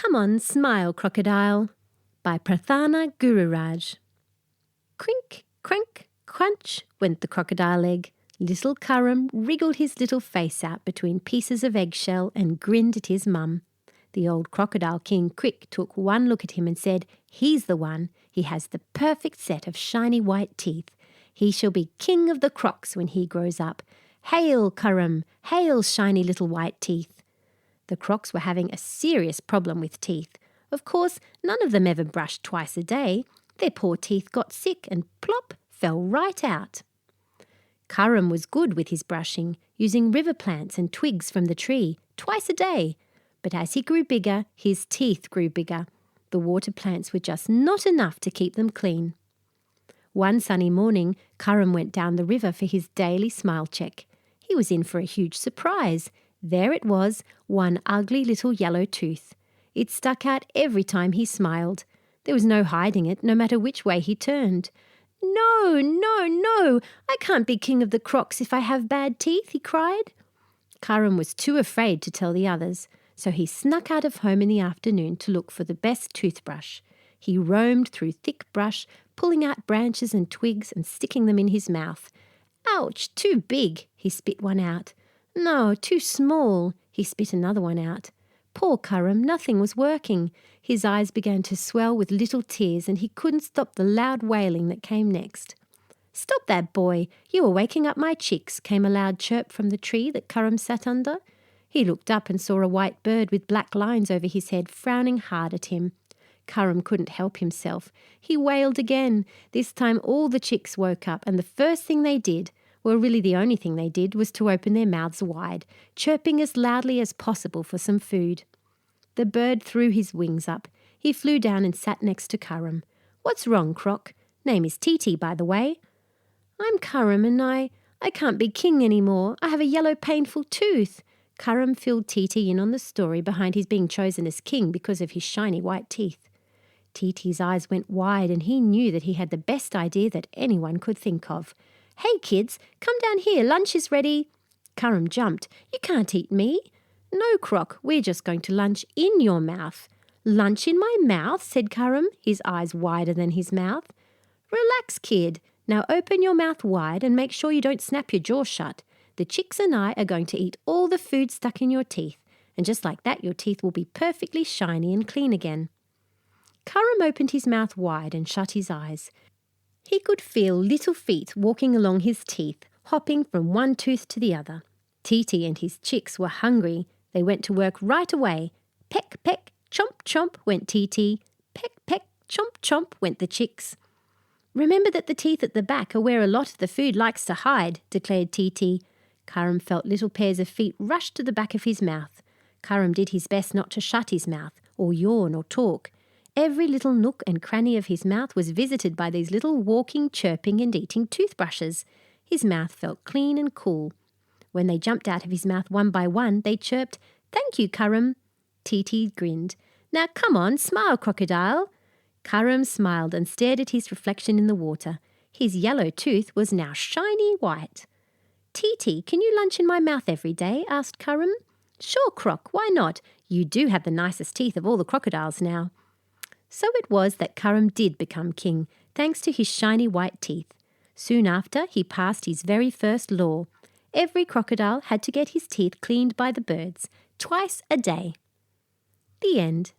Come on, smile, crocodile, by Prathana Gururaj. Crink, crank, crunch went the crocodile egg. Little Currum wriggled his little face out between pieces of eggshell and grinned at his mum. The old crocodile king Crick took one look at him and said, "He's the one. He has the perfect set of shiny white teeth. He shall be king of the crocs when he grows up. Hail, Currum! Hail, shiny little white teeth!" The crocs were having a serious problem with teeth. Of course, none of them ever brushed twice a day. Their poor teeth got sick and plop, fell right out. Currum was good with his brushing, using river plants and twigs from the tree twice a day. But as he grew bigger, his teeth grew bigger. The water plants were just not enough to keep them clean. One sunny morning, Currum went down the river for his daily smile check. He was in for a huge surprise. There it was, one ugly little yellow tooth. It stuck out every time he smiled. There was no hiding it, no matter which way he turned. "No, no, no! I can't be king of the crocs if I have bad teeth," he cried. Currum was too afraid to tell the others, so he snuck out of home in the afternoon to look for the best toothbrush. He roamed through thick brush, pulling out branches and twigs and sticking them in his mouth. "Ouch, too big," he spit one out. "No, too small," he spit another one out. Poor Currum, nothing was working. His eyes began to swell with little tears and he couldn't stop the loud wailing that came next. "Stop that, boy! You are waking up my chicks," came a loud chirp from the tree that Currum sat under. He looked up and saw a white bird with black lines over his head frowning hard at him. Currum couldn't help himself. He wailed again. This time all the chicks woke up and the first thing they did, well, really the only thing they did, was to open their mouths wide, chirping as loudly as possible for some food. The bird threw his wings up. He flew down and sat next to Currum. "What's wrong, Croc? Name is Titi, by the way." "I'm Currum and I can't be king anymore. I have a yellow painful tooth." Currum filled Titi in on the story behind his being chosen as king because of his shiny white teeth. Titi's eyes went wide and he knew that he had the best idea that anyone could think of. "Hey, kids, come down here. Lunch is ready." Currum jumped. "You can't eat me." "No, Croc, we're just going to lunch in your mouth." "Lunch in my mouth?" said Currum, his eyes wider than his mouth. "Relax, kid. Now open your mouth wide and make sure you don't snap your jaw shut. The chicks and I are going to eat all the food stuck in your teeth, and just like that your teeth will be perfectly shiny and clean again." Currum opened his mouth wide and shut his eyes. He could feel little feet walking along his teeth, hopping from one tooth to the other. Titi and his chicks were hungry. They went to work right away. Peck, peck, chomp, chomp went Titi. Peck, peck, chomp, chomp went the chicks. "Remember that the teeth at the back are where a lot of the food likes to hide," declared Titi. Currum felt little pairs of feet rush to the back of his mouth. Currum did his best not to shut his mouth, or yawn, or talk. Every little nook and cranny of his mouth was visited by these little walking, chirping and eating toothbrushes. His mouth felt clean and cool. When they jumped out of his mouth one by one, they chirped, "Thank you, Currum." Titi grinned. "Now come on, smile, crocodile." Currum smiled and stared at his reflection in the water. His yellow tooth was now shiny white. "Titi, can you lunch in my mouth every day?" asked Currum. "Sure, Croc, why not? You do have the nicest teeth of all the crocodiles now." So it was that Currum did become king, thanks to his shiny white teeth. Soon after, he passed his very first law. Every crocodile had to get his teeth cleaned by the birds, twice a day. The end.